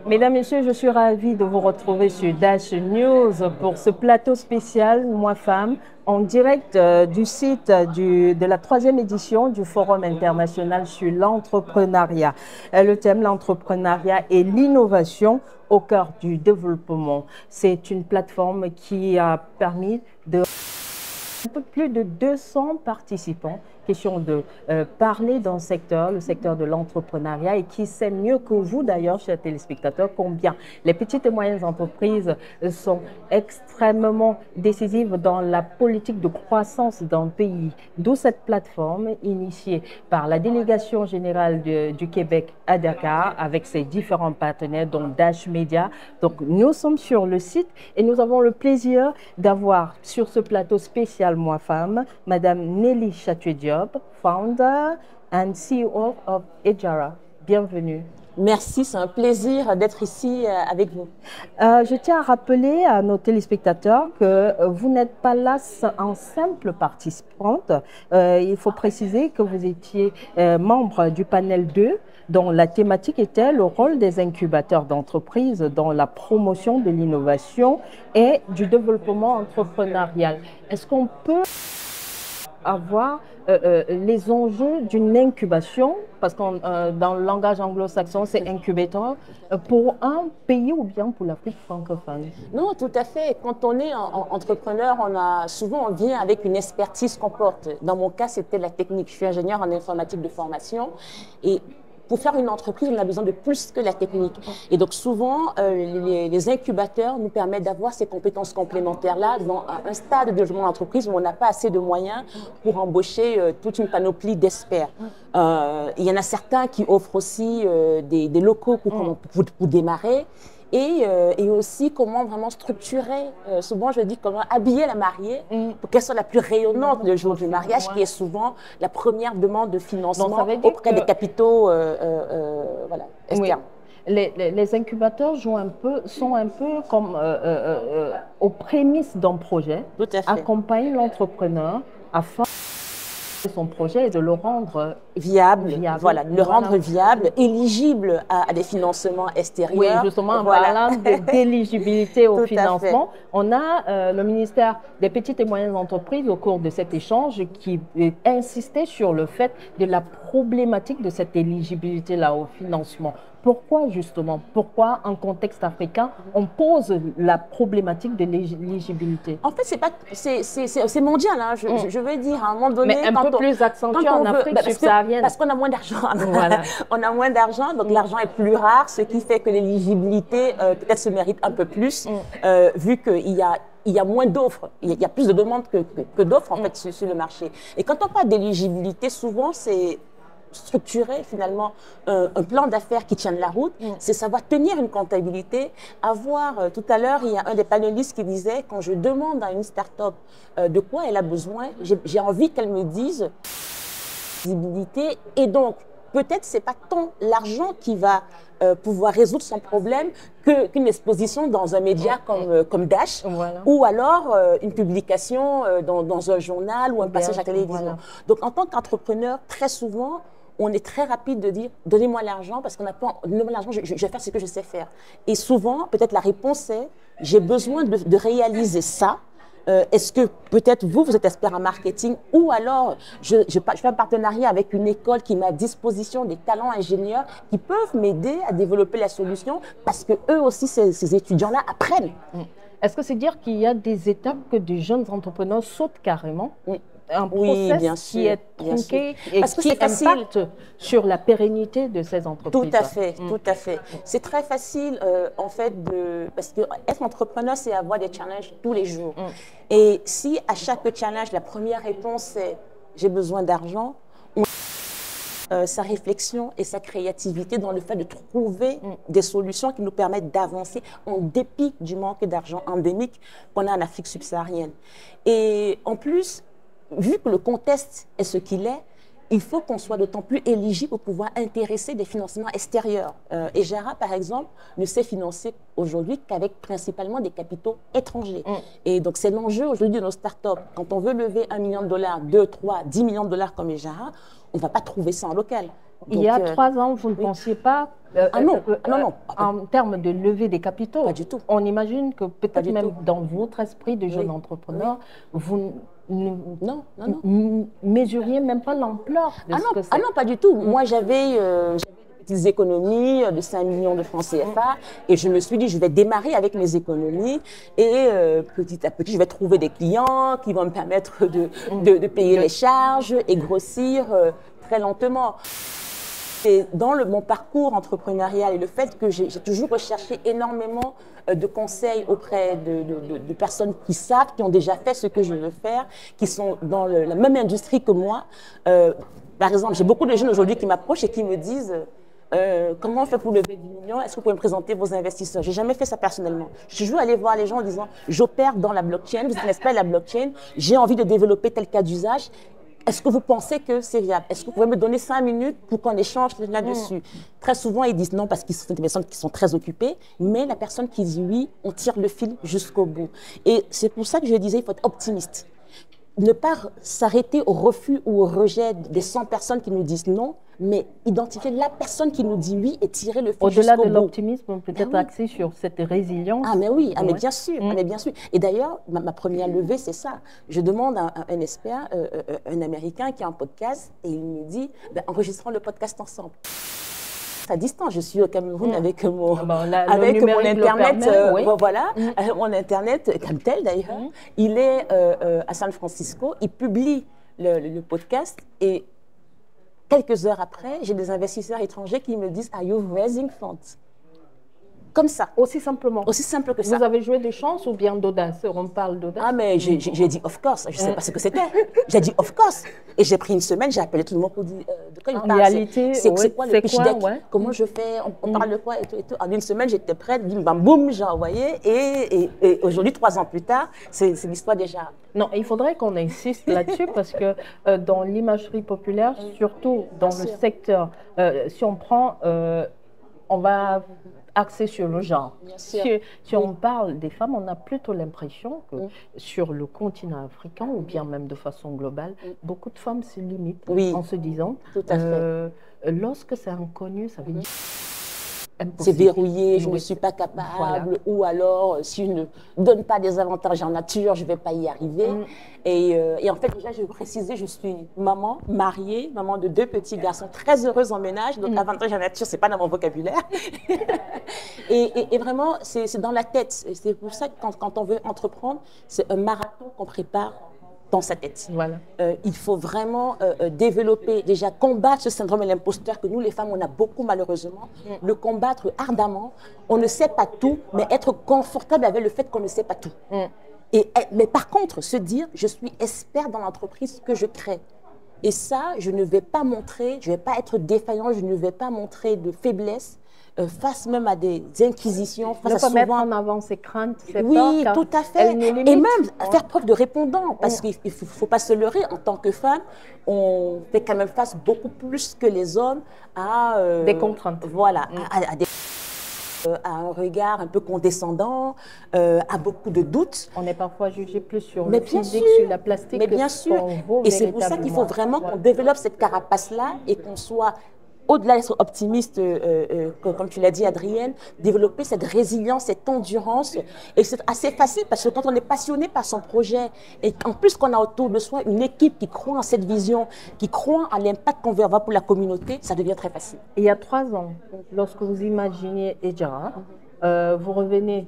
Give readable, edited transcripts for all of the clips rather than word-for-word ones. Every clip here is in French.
Mesdames, Messieurs, je suis ravie de vous retrouver sur Dash News pour ce plateau spécial Moi Femme en direct du site de la troisième édition du Forum international sur l'entrepreneuriat. Le thème, l'entrepreneuriat et l'innovation au cœur du développement. C'est une plateforme qui a permis de un peu plus de 200 participants. Question de parler dans le secteur de l'entrepreneuriat, et qui sait mieux que vous d'ailleurs, chers téléspectateurs, combien les petites et moyennes entreprises sont extrêmement décisives dans la politique de croissance d'un pays. D'où cette plateforme initiée par la délégation générale du Québec à Dakar avec ses différents partenaires, dont Dash Media. Donc nous sommes sur le site et nous avons le plaisir d'avoir sur ce plateau spécial Moi Femme, Madame Nelly Chatué-Diop, founder and CEO of Ejara. Bienvenue. Merci, c'est un plaisir d'être ici avec vous. Je tiens à rappeler à nos téléspectateurs que vous n'êtes pas là en simple participante. Il faut préciser que vous étiez membre du panel 2, dont la thématique était le rôle des incubateurs d'entreprises dans la promotion de l'innovation et du développement entrepreneurial. Est-ce qu'on peut avoir les enjeux d'une incubation, parce que dans le langage anglo-saxon, c'est incubateur, pour un pays ou bien pour l'Afrique francophone? Non, tout à fait. Quand on est entrepreneur, on vient avec une expertise qu'on porte. Dans mon cas, c'était la technique. Je suis ingénieure en informatique de formation et pour faire une entreprise, on a besoin de plus que la technique. Et donc souvent, les incubateurs nous permettent d'avoir ces compétences complémentaires-là dans un stade de développement d'entreprise où on n'a pas assez de moyens pour embaucher toute une panoplie d'experts. Il y en a certains qui offrent aussi des locaux pour démarrer. Et aussi comment vraiment structurer, souvent je dis comment habiller la mariée pour qu'elle soit la plus rayonnante le jour du mariage, qui est souvent la première demande de financement auprès des capitaux voilà, externes. Oui. Les incubateurs sont un peu comme aux prémices d'un projet, accompagnent l'entrepreneur afin son projet et de le rendre viable. Voilà, le rendre viable, éligible à des financements extérieurs. Oui, justement, en parlant d'éligibilité au financement, on a le ministère des petites et moyennes entreprises au cours de cet échange qui insistait sur le fait de la problématique de cette éligibilité-là au financement. Pourquoi justement, pourquoi en contexte africain, on pose la problématique de l'éligibilité? En fait, c'est mondial, hein, je veux dire, à un moment donné. Mais un peu plus accentué en Afrique subsaharienne. Parce qu'on a moins d'argent. Voilà. On a moins d'argent, donc l'argent est plus rare, ce qui fait que l'éligibilité peut-être se mérite un peu plus, vu qu'il y a moins d'offres, il y a plus de demandes que d'offres en fait sur le marché. Et quand on parle d'éligibilité, souvent c'est structurer finalement un plan d'affaires qui tienne la route, c'est savoir tenir une comptabilité, avoir, tout à l'heure, il y a un des panélistes qui disait, quand je demande à une start-up de quoi elle a besoin, j'ai envie qu'elle me dise visibilité, et donc peut-être c'est pas tant l'argent qui va pouvoir résoudre son problème qu'une exposition dans un média comme Dash, ou alors une publication dans un journal ou un passage à la télévision. Donc en tant qu'entrepreneur, très souvent, on est très rapide de dire « donnez-moi l'argent parce qu'on n'a pas, donnez-moi l'argent, je vais faire ce que je sais faire ». Et souvent, peut-être la réponse est « j'ai besoin de réaliser ça ». Est-ce que peut-être vous êtes expert en marketing, ou alors je fais un partenariat avec une école qui met à disposition des talents ingénieurs qui peuvent m'aider à développer la solution parce que eux aussi, ces étudiants-là apprennent. Est-ce que c'est dire qu'il y a des étapes que des jeunes entrepreneurs sautent carrément? Un oui, process bien sûr, qui est tronqué et parce que qui impacte sur la pérennité de ces entreprises. Tout à fait, tout à fait. C'est très facile, en fait, parce que être entrepreneur, c'est avoir des challenges tous les jours. Et si à chaque challenge, la première réponse est « j'ai besoin d'argent », sa réflexion et sa créativité dans le fait de trouver des solutions qui nous permettent d'avancer en dépit du manque d'argent endémique qu'on a en Afrique subsaharienne. Et en plus, vu que le contexte est ce qu'il est, il faut qu'on soit d'autant plus éligible pour pouvoir intéresser des financements extérieurs. Ejara, par exemple, ne s'est financé aujourd'hui qu'avec principalement des capitaux étrangers. Et donc, c'est l'enjeu aujourd'hui de nos startups. Quand on veut lever $1 million, 2, 3, 10 millions de dollars comme Ejara, on ne va pas trouver ça en local. Il y a 3 ans, vous ne pensiez pas non, non. En termes de levée des capitaux? Pas du tout. On imagine que peut-être même dans votre esprit de jeune entrepreneur, vous ne mesuriez même pas l'ampleur de ce que c'est. Ah non, pas du tout. Moi, j'avais des petites économies de 5 millions de francs CFA et je me suis dit, je vais démarrer avec mes économies et petit à petit, je vais trouver des clients qui vont me permettre de payer les charges et grossir très lentement. Et dans mon parcours entrepreneurial et le fait que j'ai toujours recherché énormément de conseils auprès de personnes qui savent, qui ont déjà fait ce que je veux faire, qui sont dans la même industrie que moi. Par exemple, j'ai beaucoup de jeunes aujourd'hui qui m'approchent et qui me disent comment on fait pour lever 10 millions? Est-ce que vous pouvez me présenter vos investisseurs? J'ai jamais fait ça personnellement. Je suis toujours allée voir les gens en disant j'opère dans la blockchain, vous connaissez pas la blockchain, j'ai envie de développer tel cas d'usage. Est-ce que vous pensez que c'est viable? Est-ce que vous pouvez me donner 5 minutes pour qu'on échange là-dessus? Très souvent, ils disent non parce qu'ils sont des personnes qui sont très occupées, mais la personne qui dit oui, on tire le fil jusqu'au bout. Et c'est pour ça que je disais, il faut être optimiste. Ne pas s'arrêter au refus ou au rejet des 100 personnes qui nous disent non, mais identifier la personne qui nous dit oui et tirer le fil jusqu'au bout. Au-delà de l'optimisme, peut-être axé sur cette résilience. Ah mais oui, mais bien sûr, mais bien sûr. Et d'ailleurs, ma première levée, c'est ça. Je demande à un expert, un Américain qui a un podcast, et il me dit, enregistrons le podcast ensemble. À distance, je suis au Cameroun avec mon internet, mon internet, Camtel d'ailleurs. Il est à San Francisco, il publie le podcast et quelques heures après, j'ai des investisseurs étrangers qui me disent « Are you raising funds ?» Comme ça. Aussi simplement. Aussi simple que ça. Vous avez joué de chance ou bien d'audace? On parle d'audace. Ah, mais j'ai dit of course. Je ne sais pas ce que c'était. J'ai dit of course. Et j'ai pris une semaine, j'ai appelé tout le monde pour dire de quoi il parle. En réalité, c'est quoi le pitch deck? Comment je fais? On parle de quoi et tout, et tout. En une semaine, j'étais prête, bim bam boum, j'ai envoyé. Et aujourd'hui, 3 ans plus tard, c'est l'histoire déjà. Non, il faudrait qu'on insiste là-dessus parce que dans l'imagerie populaire, surtout dans le secteur, si on prend, on va axé sur le genre. Si on parle des femmes, on a plutôt l'impression que sur le continent africain, ou bien même de façon globale, beaucoup de femmes se limitent en se disant, lorsque c'est inconnu, ça veut dire c'est verrouillé, je ne suis pas capable, ou alors si je ne donne pas des avantages en nature, je ne vais pas y arriver. Et en fait, déjà, je vais préciser, je suis maman, mariée, maman de 2 petits garçons, très heureuse en ménage, donc avantages en nature, ce n'est pas dans mon vocabulaire. et vraiment, c'est dans la tête. C'est pour ça que quand on veut entreprendre, c'est un marathon qu'on prépare dans sa tête. Il faut vraiment développer, déjà combattre ce syndrome de l'imposteur que nous, les femmes, on a beaucoup malheureusement, le combattre ardemment. On ne sait pas tout, mais être confortable avec le fait qu'on ne sait pas tout. Mais par contre, se dire, je suis expert dans l'entreprise que je crée. Et ça, je ne vais pas montrer, je ne vais pas être défaillant, je ne vais pas montrer de faiblesse, face même à des inquisitions. Face à mettre en avant ses craintes, ses oui, peurs, tout à fait. Et même faire preuve de répondant, parce qu'il ne faut pas se leurrer. En tant que femme, on fait quand même face beaucoup plus que les hommes à des contraintes. Voilà, à un regard un peu condescendant, à beaucoup de doutes. On est parfois jugé plus sur le physique, sur la plastique. Mais bien sûr. Et c'est pour ça qu'il faut vraiment qu'on développe cette carapace-là et qu'on soit au-delà d'être optimiste, comme tu l'as dit, Adrienne, développer cette résilience, cette endurance. Et c'est assez facile parce que quand on est passionné par son projet et en plus qu'on a autour de soi une équipe qui croit en cette vision, qui croit à l'impact qu'on veut avoir pour la communauté, ça devient très facile. Il y a 3 ans, lorsque vous imaginiez Edjara, vous revenez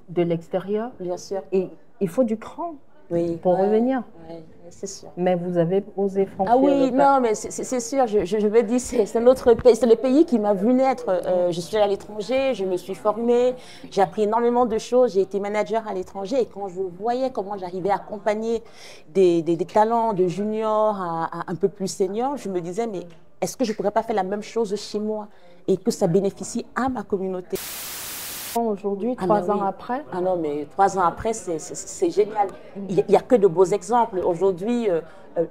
de l'extérieur. Bien sûr. Et il faut du cran pour revenir. C'est sûr. Mais vous avez osé franchir. Ah oui, non, mais c'est sûr, je me dis, c'est notre pays, c'est le pays qui m'a vu naître. Je suis allée à l'étranger, je me suis formée, j'ai appris énormément de choses, j'ai été manager à l'étranger et quand je voyais comment j'arrivais à accompagner des talents de junior à un peu plus senior, je me disais, mais est-ce que je ne pourrais pas faire la même chose chez moi et que ça bénéficie à ma communauté? Aujourd'hui, 3 ans après? Ah non, mais 3 ans après, c'est génial. Il n'y a que de beaux exemples. Aujourd'hui,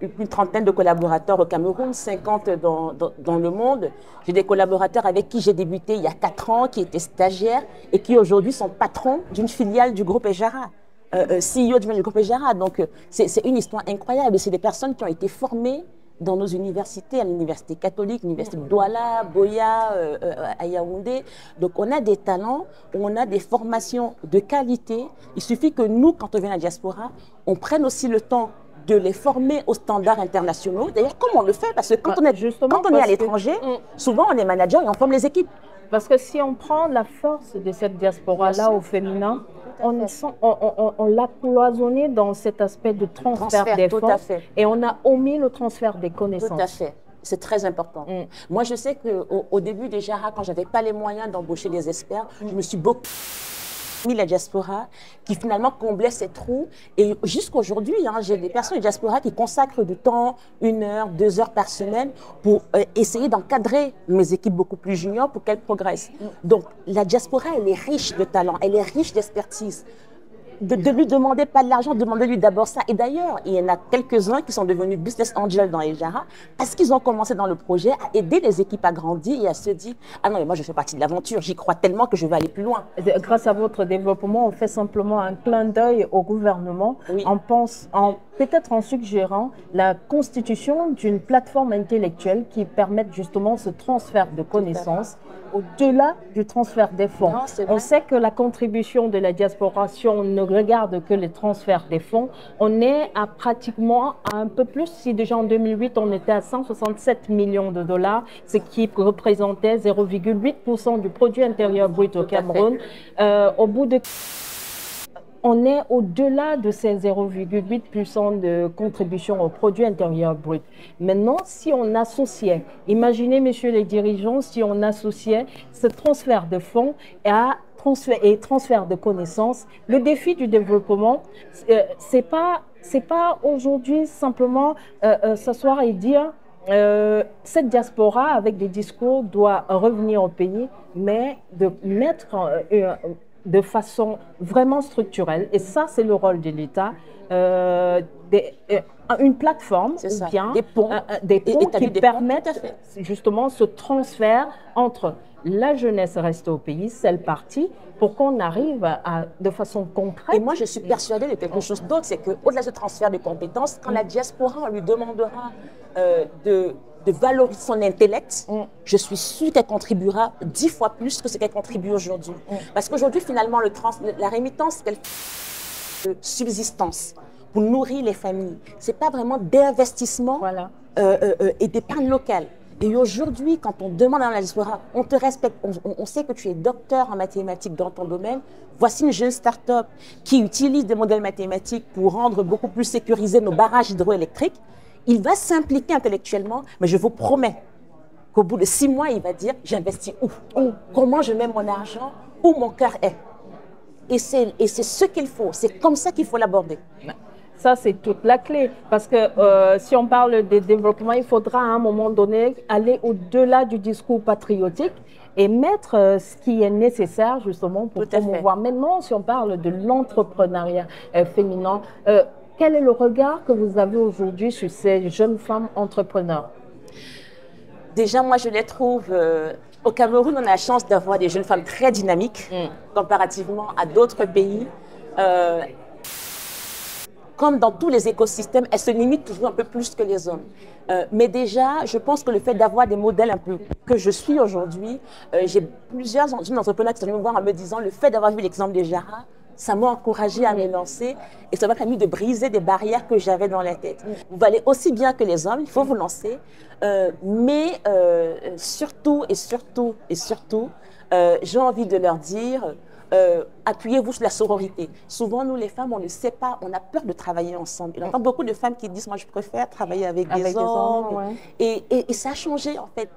une trentaine de collaborateurs au Cameroun, 50 dans le monde. J'ai des collaborateurs avec qui j'ai débuté il y a 4 ans, qui étaient stagiaires et qui aujourd'hui sont patrons d'une filiale du groupe Edjara, CEO du groupe Edjara. Donc, c'est une histoire incroyable. C'est des personnes qui ont été formées dans nos universités, à l'université catholique, l'université de Douala, Boya, à Yaoundé. Donc, on a des talents, on a des formations de qualité. Il suffit que nous, quand on vient à la diaspora, on prenne aussi le temps de les former aux standards internationaux. D'ailleurs, comment on le fait? Parce que quand on est à l'étranger, souvent on est manager et on forme les équipes. Parce que si on prend la force de cette diaspora-là au féminin, on l'a cloisonné dans cet aspect de transfert des fonds et on a omis le transfert des connaissances. Tout à fait. C'est très important. Moi, je sais qu'au début des JARA, quand je n'avais pas les moyens d'embaucher des experts, je me suis beaucoup mis la diaspora qui finalement comblait ces trous. Et jusqu'aujourd'hui, j'ai des personnes de diaspora qui consacrent du temps, 1 heure, 2 heures par semaine pour essayer d'encadrer mes équipes beaucoup plus juniors pour qu'elles progressent. Donc, la diaspora, elle est riche de talent, elle est riche d'expertise. De lui demander pas de l'argent, demandez-lui d'abord ça. Et d'ailleurs, il y en a quelques-uns qui sont devenus business angels dans les JARA parce qu'ils ont commencé dans le projet à aider les équipes à grandir et à se dire « Ah non, mais moi je fais partie de l'aventure, j'y crois tellement que je vais aller plus loin. » Grâce à votre développement, on fait simplement un clin d'œil au gouvernement. Oui. Peut-être en suggérant la constitution d'une plateforme intellectuelle qui permette justement ce transfert de connaissances au-delà du transfert des fonds. On sait que la contribution de la diaspora, si on ne regarde que les transferts des fonds, on est à pratiquement un peu plus. Si déjà en 2008, on était à 167 millions de dollars, ce qui représentait 0,8% du produit intérieur brut au Cameroun. Au bout de... On est au-delà de ces 0,8% de contribution au produit intérieur brut. Maintenant, si on associait, imaginez, messieurs les dirigeants, si on associait ce transfert de fonds à transfert de connaissances, le défi du développement, c'est pas aujourd'hui simplement s'asseoir et dire cette diaspora avec des discours doit revenir au pays, mais de mettre de façon vraiment structurelle, et ça c'est le rôle de l'État, une plateforme ou bien des ponts qui permettent justement ce transfert entre la jeunesse restée au pays, celle partie, pour qu'on arrive de façon concrète. Et moi, je suis persuadée de quelque chose d'autre, c'est qu'au-delà de ce transfert de compétences, quand la diaspora, on lui demandera de valoriser son intellect, je suis sûre qu'elle contribuera 10 fois plus que ce qu'elle contribue aujourd'hui. Parce qu'aujourd'hui, finalement, la rémittance, qu'elle fait de subsistance pour nourrir les familles, ce n'est pas vraiment d'investissement et d'épargne locale. Et aujourd'hui, quand on demande à la diaspora, on te respecte, on sait que tu es docteur en mathématiques dans ton domaine, voici une jeune start-up qui utilise des modèles mathématiques pour rendre beaucoup plus sécurisés nos barrages hydroélectriques. Il va s'impliquer intellectuellement, mais je vous promets qu'au bout de 6 mois, il va dire « j'investis où? Comment je mets mon argent? Où mon cœur est ?» Et c'est ce qu'il faut, c'est comme ça qu'il faut l'aborder. Ça, c'est toute la clé. Parce que si on parle de développement, il faudra à un moment donné aller au-delà du discours patriotique et mettre ce qui est nécessaire justement pour promouvoir. Maintenant, si on parle de l'entrepreneuriat féminin, quel est le regard que vous avez aujourd'hui sur ces jeunes femmes entrepreneurs? Déjà, moi, je les trouve... au Cameroun, on a la chance d'avoir des jeunes femmes très dynamiques comparativement à d'autres pays. Comme dans tous les écosystèmes, elles se limitent toujours un peu plus que les hommes. Mais déjà, je pense que le fait d'avoir des modèles un peu que je suis aujourd'hui, j'ai plusieurs jeunes entrepreneurs qui sont venus me voir en me disant le fait d'avoir vu l'exemple des JARA, ça m'a encouragée à me lancer et ça m'a permis de briser des barrières que j'avais dans la tête. Vous valez aussi bien que les hommes, il faut vous lancer, mais surtout, j'ai envie de leur dire, appuyez-vous sur la sororité. Souvent, nous les femmes, on ne sait pas, on a peur de travailler ensemble. Il y a beaucoup de femmes qui disent, moi je préfère travailler avec des hommes. Et ça a changé en fait.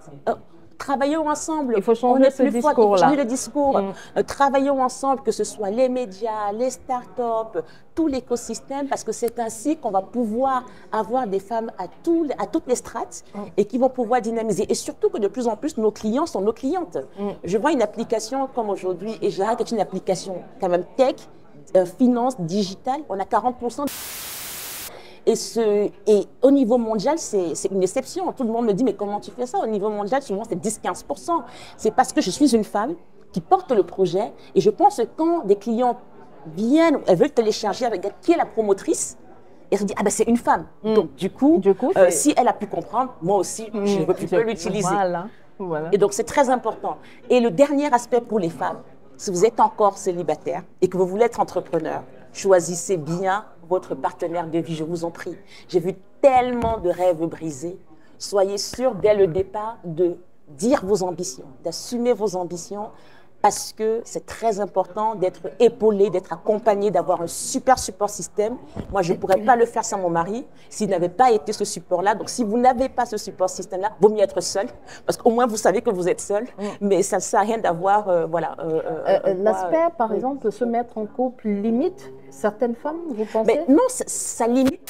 Travaillons ensemble. Il faut changer ce discours-là. Il faut changer le discours. Travaillons ensemble, que ce soit les médias, les startups, tout l'écosystème, parce que c'est ainsi qu'on va pouvoir avoir des femmes à toutes les strates et qui vont pouvoir dynamiser. Et surtout que de plus en plus, nos clients sont nos clientes. Je vois une application comme aujourd'hui, et JARA qui est une application quand même tech, finance, digitale, on a 40%. Et au niveau mondial, c'est une exception. Tout le monde me dit, mais comment tu fais ça? Au niveau mondial, souvent, c'est 10-15%. C'est parce que je suis une femme qui porte le projet. Et je pense que quand des clients viennent, elles veulent télécharger avec qui est la promotrice, Et elle se dit, ah ben c'est une femme. Donc du coup si elle a pu comprendre, moi aussi, je peux l'utiliser. Voilà. Et donc c'est très important. Et le dernier aspect pour les femmes, si vous êtes encore célibataire et que vous voulez être entrepreneur, choisissez bien votre partenaire de vie, je vous en prie. J'ai vu tellement de rêves brisés. Soyez sûr dès le départ de dire vos ambitions, d'assumer vos ambitions, parce que c'est très important d'être épaulé, d'être accompagné, d'avoir un super support système. Moi, je ne pourrais pas le faire sans mon mari s'il n'avait pas été ce support-là. Donc, si vous n'avez pas ce support système-là, vaut mieux être seul, parce qu'au moins, vous savez que vous êtes seul, mais ça ne sert à rien d'avoir, l'aspect, par exemple, de se mettre en couple limite certaines femmes, vous pensez? Mais non, ça limite.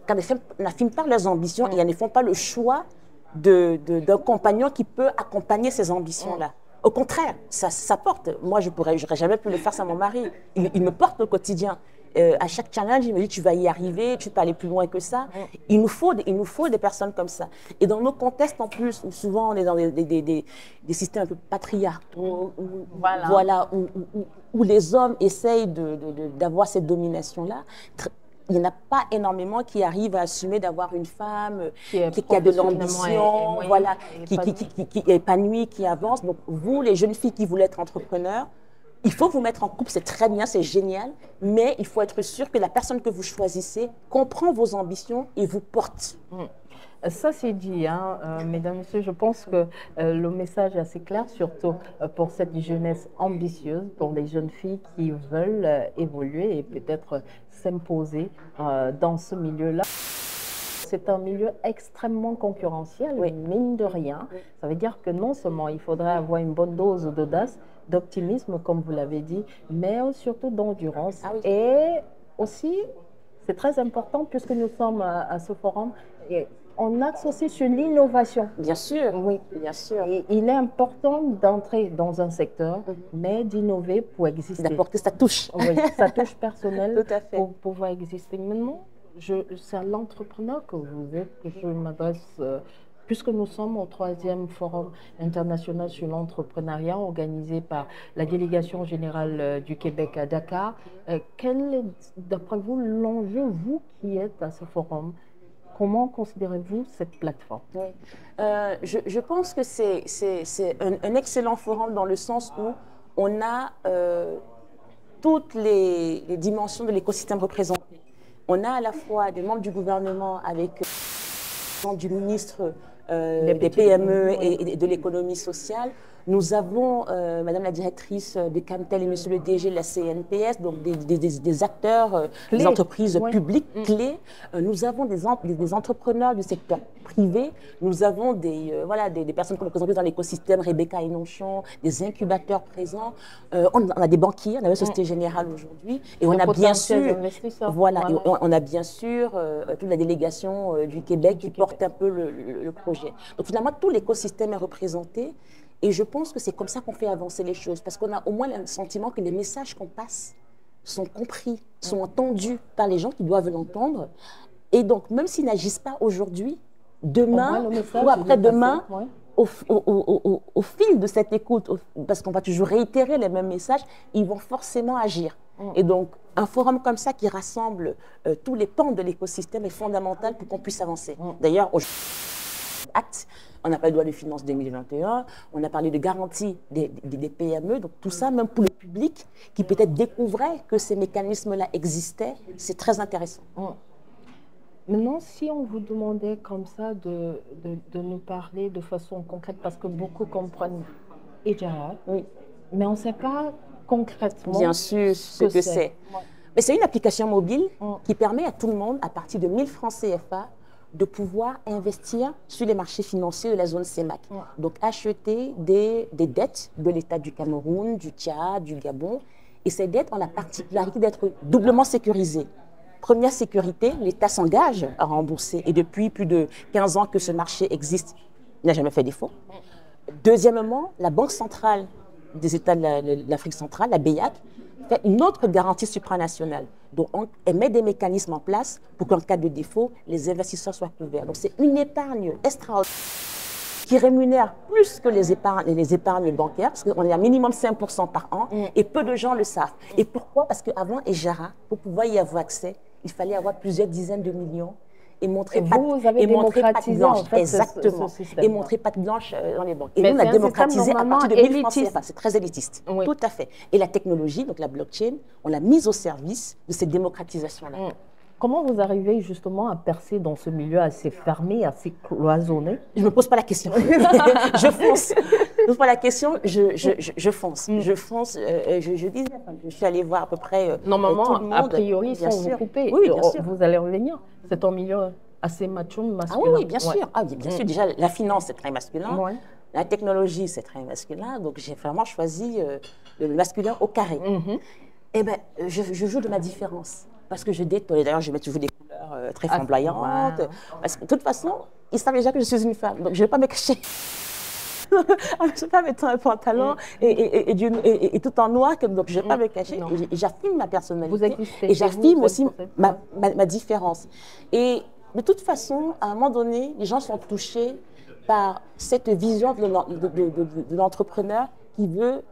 Quand les femmes n'affirment pas leurs ambitions et elles ne font pas le choix d'un compagnon qui peut accompagner ces ambitions-là. Au contraire, ça porte. Moi, je n'aurais jamais pu le faire sans mon mari. Il me porte au quotidien. À chaque challenge, il me dit, tu vas y arriver, tu peux aller plus loin que ça. Il nous faut des personnes comme ça. Et dans nos contextes, en plus, où souvent on est dans des systèmes un peu patriarcaux, où les hommes essayent d'avoir cette domignation-là, il n'y en a pas énormément qui arrivent à assumer d'avoir une femme qui a de l'ambition, qui est épanouie, qui avance. Donc, vous, les jeunes filles qui voulaient être entrepreneurs, il faut vous mettre en couple, c'est très bien, c'est génial, mais il faut être sûr que la personne que vous choisissez comprend vos ambitions et vous porte. Ça, c'est dit, hein, mesdames et messieurs. Je pense que le message est assez clair, surtout pour cette jeunesse ambitieuse, pour les jeunes filles qui veulent évoluer et peut-être s'imposer dans ce milieu-là. C'est un milieu extrêmement concurrentiel, mine de rien. Ça veut dire que non seulement il faudrait avoir une bonne dose d'audace, d'optimisme, comme vous l'avez dit, mais surtout d'endurance. Et aussi, c'est très important, puisque nous sommes à ce forum, on axe aussi sur l'innovation. Bien sûr, oui, bien sûr. Et il est important d'entrer dans un secteur, mais d'innover pour exister. D'apporter sa touche. Oui, sa touche personnelle Tout à fait. pour pouvoir exister. Maintenant, c'est à l'entrepreneur que vous êtes, que je m'adresse, puisque nous sommes au 3e Forum international sur l'entrepreneuriat organisé par la délégation générale du Québec à Dakar. Quel est, d'après vous, l'enjeu, vous qui êtes à ce forum? Comment considérez-vous cette plateforme? Je pense que c'est un excellent forum dans le sens où on a toutes les dimensions de l'écosystème représentées. On a à la fois des membres du gouvernement avec du ministre des PME et de l'économie sociale. Nous avons Madame la directrice de Camtel et Monsieur le DG de la CNPS, donc des acteurs, des entreprises publiques clés. Nous avons des entrepreneurs du secteur privé. Nous avons des personnes qu'on représente dans l'écosystème, Rebecca et Nonchon, des incubateurs présents. On a des banquiers, on a la Société Générale aujourd'hui. Et on a bien sûr, on a bien sûr toute la délégation du Québec qui porte un peu le projet. Donc finalement, tout l'écosystème est représenté. Et je pense que c'est comme ça qu'on fait avancer les choses, parce qu'on a au moins le sentiment que les messages qu'on passe sont compris, sont entendus par les gens qui doivent l'entendre. Et donc, même s'ils n'agissent pas aujourd'hui, demain ou après-demain, au fil de cette écoute, parce qu'on va toujours réitérer les mêmes messages, ils vont forcément agir. Et donc, un forum comme ça qui rassemble tous les pans de l'écosystème est fondamental pour qu'on puisse avancer. D'ailleurs, on a parlé de loi de finances 2021, on a parlé de garantie des PME, donc tout ça, même pour le public qui peut-être découvrait que ces mécanismes-là existaient, c'est très intéressant. Maintenant, si on vous demandait comme ça de nous parler de façon concrète, parce que beaucoup comprennent Ejara, mais on ne sait pas concrètement bien sûr ce que c'est. Mais c'est une application mobile qui permet à tout le monde, à partir de 1000 francs CFA, de pouvoir investir sur les marchés financiers de la zone CEMAC. Donc, acheter des dettes de l'État du Cameroun, du Tchad, du Gabon. Et ces dettes ont la particularité d'être doublement sécurisées. Première sécurité, l'État s'engage à rembourser. Et depuis plus de 15 ans que ce marché existe, il n'a jamais fait défaut. Deuxièmement, la Banque centrale des États de l'Afrique centrale, la BEAC, fait une autre garantie supranationale. Donc, elle met des mécanismes en place pour qu'en cas de défaut, les investisseurs soient couverts. Donc, c'est une épargne extraordinaire qui rémunère plus que les épargnes bancaires, parce qu'on est à minimum 5% par an, et peu de gens le savent. Et pourquoi? Parce qu'avant Ejara, pour pouvoir y avoir accès, il fallait avoir plusieurs dizaines de millions et montrer vous avez démocratisé en fait exactement, ce système. Et montrer patte blanche dans les banques. Et mais nous, on a démocratisé à partir de 1000 francs CFA. C'est très élitiste, oui. Tout à fait. Et la technologie, donc la blockchain, on l'a mise au service de cette démocratisation-là. Comment vous arrivez justement à percer dans ce milieu assez fermé, assez cloisonné? Je ne me pose pas la question. Je fonce. Je ne me pose pas la question, je fonce. Je fonce. Je disais, je suis allée voir à peu près normalement, tout le monde. A priori, sans vous couper, oui, bien sûr. Vous allez revenir. C'est un milieu assez macho, masculin. Ah oui, bien sûr. Ah, bien sûr. Déjà, la finance, c'est très masculin. Ouais. La technologie, c'est très masculin. Donc, j'ai vraiment choisi le masculin au carré. Eh bien, je joue de ma différence. Parce que je détonne. D'ailleurs, je mets toujours des couleurs très flamboyantes. Parce que de toute façon, ils savent déjà que je suis une femme. Donc, je ne vais pas me cacher. Je ne vais pas mettre un pantalon et tout en noir. Donc, je ne vais pas me cacher. J'affirme ma personnalité. Vous existez. Et j'affirme aussi ma différence. Et de toute façon, à un moment donné, les gens sont touchés par cette vision de l'entrepreneur qui veut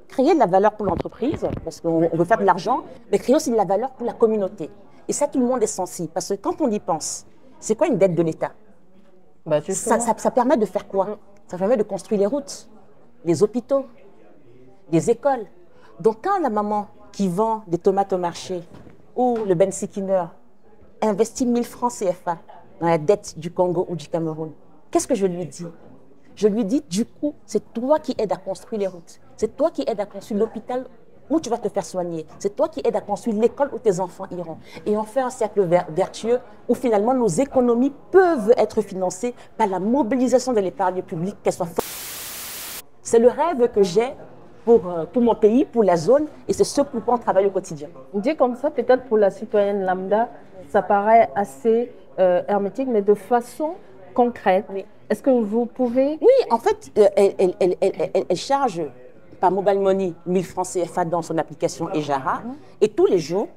créer de la valeur pour l'entreprise, parce qu'on veut faire de l'argent, mais créer aussi de la valeur pour la communauté. Et ça, tout le monde est sensible, parce que quand on y pense, c'est quoi une dette de l'État? Ça permet de faire quoi? Ça permet de construire les routes, les hôpitaux, les écoles. Donc quand la maman qui vend des tomates au marché ou le Ben Sikiner investit 1000 francs CFA dans la dette du Congo ou du Cameroun, qu'est-ce que je lui dis? Je lui dis, du coup, c'est toi qui aides à construire les routes. C'est toi qui aides à construire l'hôpital où tu vas te faire soigner. C'est toi qui aides à construire l'école où tes enfants iront. Et on fait un cercle vertueux où finalement nos économies peuvent être financées par la mobilisation de l'épargne publique, qu'elle soit forte. C'est le rêve que j'ai pour mon pays, pour la zone, et c'est ce pour quoi on travaille au quotidien. Dit comme ça, peut-être pour la citoyenne lambda, ça paraît assez hermétique, mais de façon concrète. Oui. Est-ce que vous pouvez... Oui, en fait, elle charge par mobile money 1000 francs CFA dans son application Ejara, et tous les jours,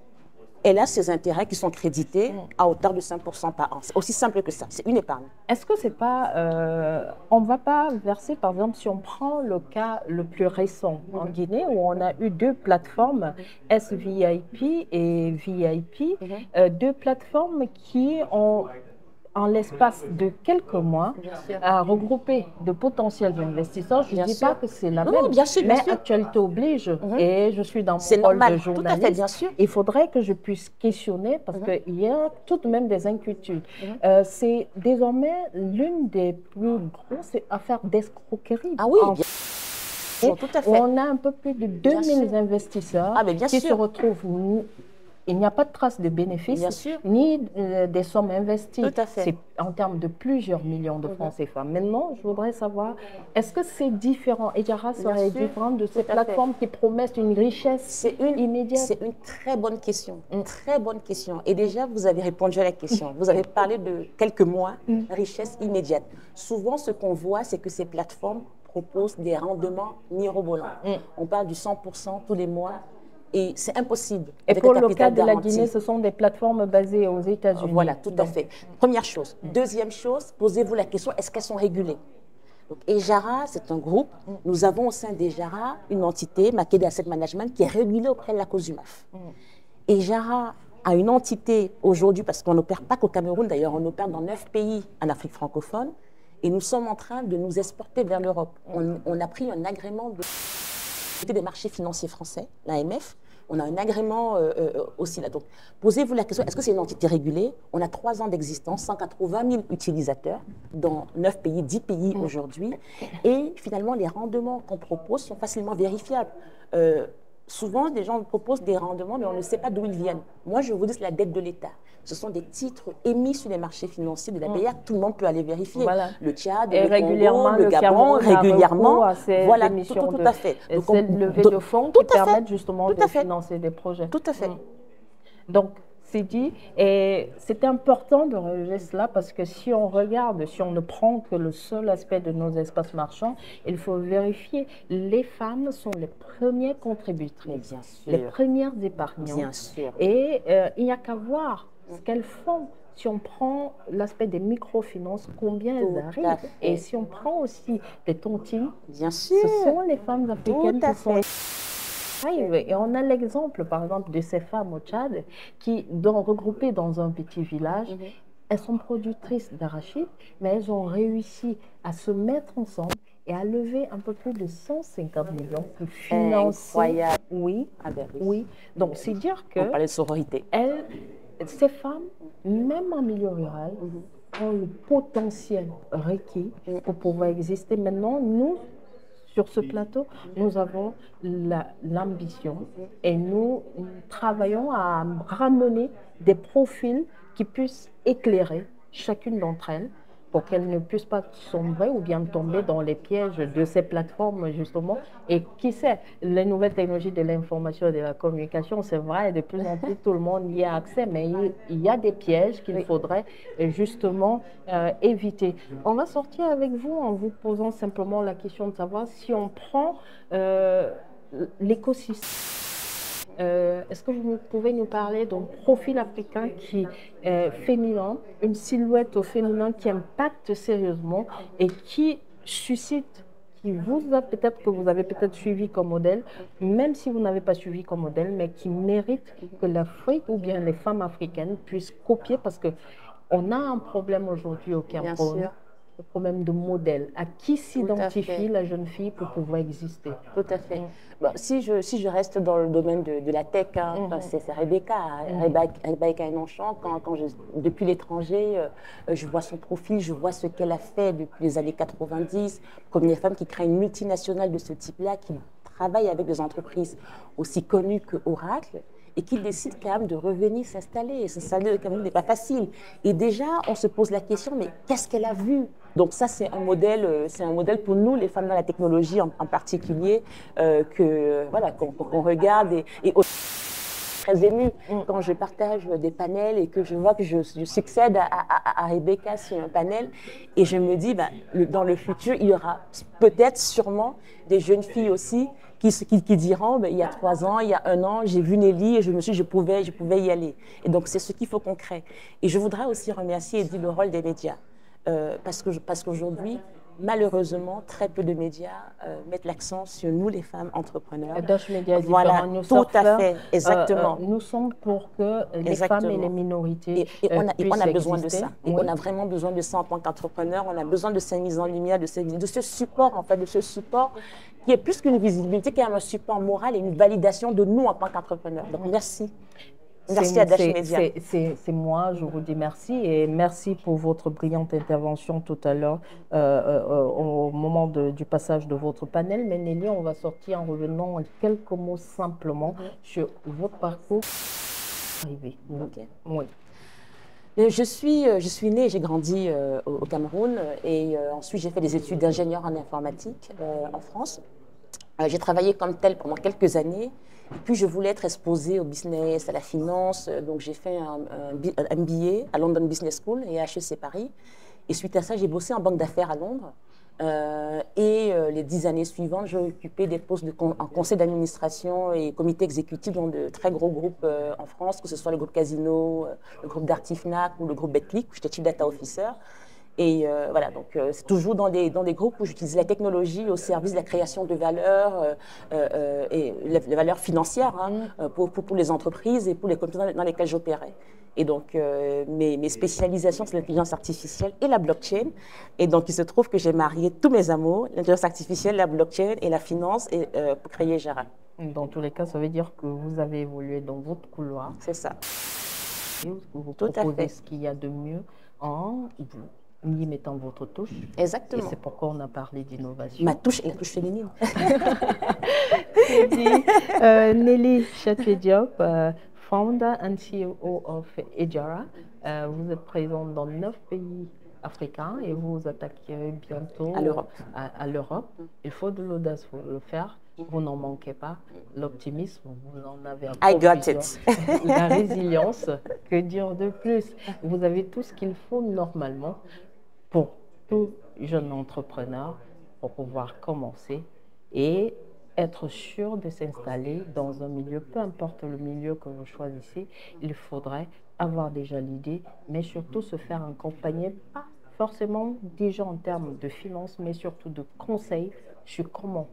elle a ses intérêts qui sont crédités à hauteur de 5% par an. C'est aussi simple que ça, c'est une épargne. Est-ce que c'est pas... on ne va pas verser, par exemple, si on prend le cas le plus récent en Guinée, où on a eu deux plateformes, SVIP et VIP, deux plateformes qui ont... en l'espace de quelques mois, à regrouper de potentiels investisseurs. Je ne dis pas que c'est la même, mais actualité oblige. Et je suis dans mon rôle de journaliste. Tout à fait, bien sûr. Il faudrait que je puisse questionner parce qu'il y a tout de même des inquiétudes. C'est désormais l'une des plus grosses affaires d'escroquerie. Ah oui, tout à fait. On a un peu plus de 2000 investisseurs qui se retrouvent... Il n'y a pas de trace de bénéfices, ni des sommes investies. C'est en termes de plusieurs millions de francs CFA. Maintenant, je voudrais savoir, est-ce que c'est différent? Ejara serait différent de ces plateformes qui promettent une richesse immédiate? C'est une très bonne question. Une très bonne question. Et déjà, vous avez répondu à la question. Vous avez parlé de quelques mois, richesse immédiate. Souvent, ce qu'on voit, c'est que ces plateformes proposent des rendements mirobolants. On parle du 100% tous les mois. Et c'est impossible. Et pour le cas de la Guinée, ce sont des plateformes basées aux États-Unis. Voilà, tout à fait. Première chose. Deuxième chose, posez-vous la question, est-ce qu'elles sont régulées? Donc, Ejara, c'est un groupe. Nous avons au sein d'Ejara une entité, Makede Asset Management, qui est régulée auprès de la COSUMAF. Ejara a une entité aujourd'hui, parce qu'on n'opère pas qu'au Cameroun, d'ailleurs, on opère dans 9 pays en Afrique francophone, et nous sommes en train de nous exporter vers l'Europe. On a pris un agrément des marchés financiers français, l'AMF. On a un agrément aussi là. Donc, posez-vous la question, est-ce que c'est une entité régulée? On a 3 ans d'existence, 180 000 utilisateurs dans 9 pays, 10 pays aujourd'hui. Et finalement, les rendements qu'on propose sont facilement vérifiables. Souvent, les gens proposent des rendements, mais on ne sait pas d'où ils viennent. Moi, je vous dis, c'est la dette de l'État. Ce sont des titres émis sur les marchés financiers de la BIA. Tout le monde peut aller vérifier. Voilà. Le Tchad, et le Congo, le Gabon, régulièrement. Voilà, tout à fait. C'est une levée de fonds qui permettent justement de financer des projets. Tout à fait. Donc, c'est dit, et c'est important de relever cela parce que si on regarde, si on ne prend que le seul aspect de nos espaces marchands, il faut vérifier, les femmes sont les premières contributrices, les premières épargnantes. Bien sûr. Et il n'y a qu'à voir ce qu'elles font. Si on prend l'aspect des microfinances, combien elles arrivent, et si on prend aussi des tontines, bien sûr, ce sont les femmes africaines qui font... Et on a l'exemple, par exemple, de ces femmes au Tchad qui, regroupées dans un petit village, elles sont productrices d'arachides, mais elles ont réussi à se mettre ensemble et à lever un peu plus de 150 millions pour financer. Incroyable. Oui, ah ben oui. oui. Donc, c'est dire que on parlait de sororité. Ces femmes, même en milieu rural, ont le potentiel requis pour pouvoir exister. Maintenant, nous, sur ce plateau, nous avons l'ambition et nous travaillons à ramener des profils qui puissent éclairer chacune d'entre elles pour qu'elles ne puissent pas sombrer ou bien tomber dans les pièges de ces plateformes, justement. Et qui sait, les nouvelles technologies de l'information et de la communication, c'est vrai, de plus en plus, tout le monde y a accès, mais il y a des pièges qu'il faudrait justement éviter. On va sortir avec vous en vous posant simplement la question de savoir si on prend l'écosystème. Est-ce que vous pouvez nous parler d'un profil africain qui est féminin, une silhouette au féminin qui impacte sérieusement et qui suscite, qui vous a peut-être, que vous avez peut-être suivi comme modèle, même si vous n'avez pas suivi comme modèle, mais qui mérite que l'Afrique ou bien les femmes africaines puissent copier parce qu'on a un problème aujourd'hui au Cameroun. Le problème de modèle. À qui s'identifie la jeune fille pour pouvoir exister? Tout à fait. Bon, si je reste dans le domaine de la tech, c'est Rebecca. Rebecca Hénon-Champ, depuis l'étranger, je vois son profil, je vois ce qu'elle a fait depuis les années 90. Première femme qui crée une multinationale de ce type-là, qui travaille avec des entreprises aussi connues que Oracle, et qui décide quand même de revenir s'installer. Et s'installer quand même n'est pas facile. Et déjà, on se pose la question, mais qu'est-ce qu'elle a vu? Donc ça, c'est un modèle pour nous, les femmes dans la technologie en particulier, qu'on regarde et très émue quand je partage des panels et que je vois que je succède à Rebecca sur un panel et je me dis, dans le futur, il y aura peut-être sûrement des jeunes filles aussi qui diront, il y a 3 ans, il y a 1 an, j'ai vu Nelly et je pouvais y aller. Et donc, c'est ce qu'il faut qu'on crée. Et je voudrais aussi remercier et dire le rôle des médias. Parce qu'aujourd'hui, malheureusement, très peu de médias mettent l'accent sur nous, les femmes entrepreneurs. Doche Média, voilà, tout à fait, exactement. Nous sommes pour que les femmes et les minorités et on a besoin exister. de ça. Et on a vraiment besoin de ça en tant qu'entrepreneur. On a besoin de cette mise en lumière, de ce support, en fait, de ce support qui est plus qu'une visibilité, qui est un support moral et une validation de nous en tant qu'entrepreneurs. Donc, merci. Merci à Dash Media. C'est moi, je vous dis merci et merci pour votre brillante intervention tout à l'heure au moment du passage de votre panel. Mais Nelly, on va sortir en revenant en quelques mots simplement sur votre parcours arrivé. Oui. Je suis née, j'ai grandi au Cameroun et ensuite j'ai fait des études d'ingénieur en informatique en France. J'ai travaillé comme telle pendant quelques années. Et puis, je voulais être exposée au business, à la finance. Donc, j'ai fait un MBA à London Business School et à HEC Paris. Et suite à ça, j'ai bossé en banque d'affaires à Londres. Les 10 années suivantes, j'ai occupé des postes en conseil d'administration et comité exécutif dans de très gros groupes en France, que ce soit le groupe Casino, le groupe Darty-Fnac ou le groupe Betclic, où j'étais Chief Data Officer. Et voilà, donc c'est toujours dans des groupes où j'utilise la technologie au service de la création de valeur et les valeurs financières pour les entreprises et pour les compagnies dans lesquelles j'opérais. Et donc, mes spécialisations, c'est l'intelligence artificielle et la blockchain. Et donc, il se trouve que j'ai marié tous mes amours, l'intelligence artificielle, la blockchain et la finance pour créer Jara. Dans tous les cas, ça veut dire que vous avez évolué dans votre couloir. C'est ça. Vous proposez ce qu'il y a de mieux en y mettant votre touche. Exactement. Et c'est pourquoi on a parlé d'innovation. Ma touche est la touche féminine. Nelly Chatoué-Diop, founder and CEO of Ejara. Vous êtes présente dans 9 pays africains et vous attaquerez bientôt à l'Europe. Il faut de l'audace pour le faire. Vous n'en manquez pas. L'optimisme, vous en avez un peu. I got it. La résilience, que dire de plus? Vous avez tout ce qu'il faut normalement pour tout jeune entrepreneur pour pouvoir commencer et être sûr de s'installer dans un milieu, peu importe le milieu que vous choisissez, il faudrait avoir déjà l'idée, mais surtout se faire accompagner, pas forcément déjà en termes de finances, mais surtout de conseils sur comment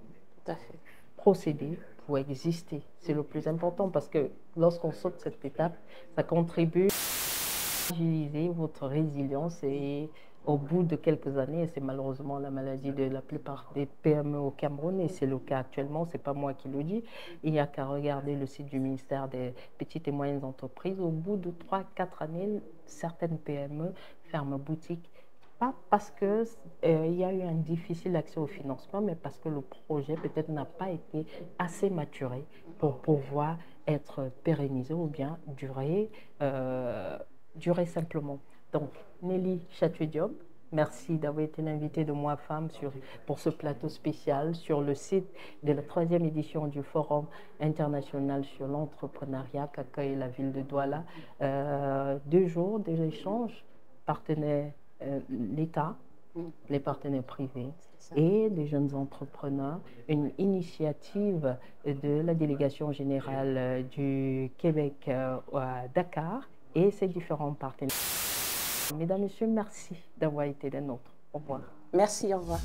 procéder pour exister. C'est le plus important parce que lorsqu'on saute cette étape, ça contribue à agiliser votre résilience et au bout de quelques années, c'est malheureusement la maladie de la plupart des PME au Cameroun et c'est le cas actuellement, c'est pas moi qui le dis. Il n'y a qu'à regarder le site du ministère des petites et moyennes entreprises. Au bout de 3-4 années, certaines PME ferment boutique. Pas parce qu'il y a eu un difficile accès au financement, mais parce que le projet peut-être n'a pas été assez maturé pour pouvoir être pérennisé ou bien durer simplement. Donc, Nelly Chatué-Diop, merci d'avoir été l'invitée de Moi Femme pour ce plateau spécial sur le site de la 3e édition du Forum international sur l'entrepreneuriat qu'accueille la ville de Douala. 2 jours d'échanges, partenaires l'État, les partenaires privés et les jeunes entrepreneurs, une initiative de la délégation générale du Québec à Dakar et ses différents partenaires. Mesdames, Messieurs, merci d'avoir été des nôtres. Au revoir. Merci, au revoir.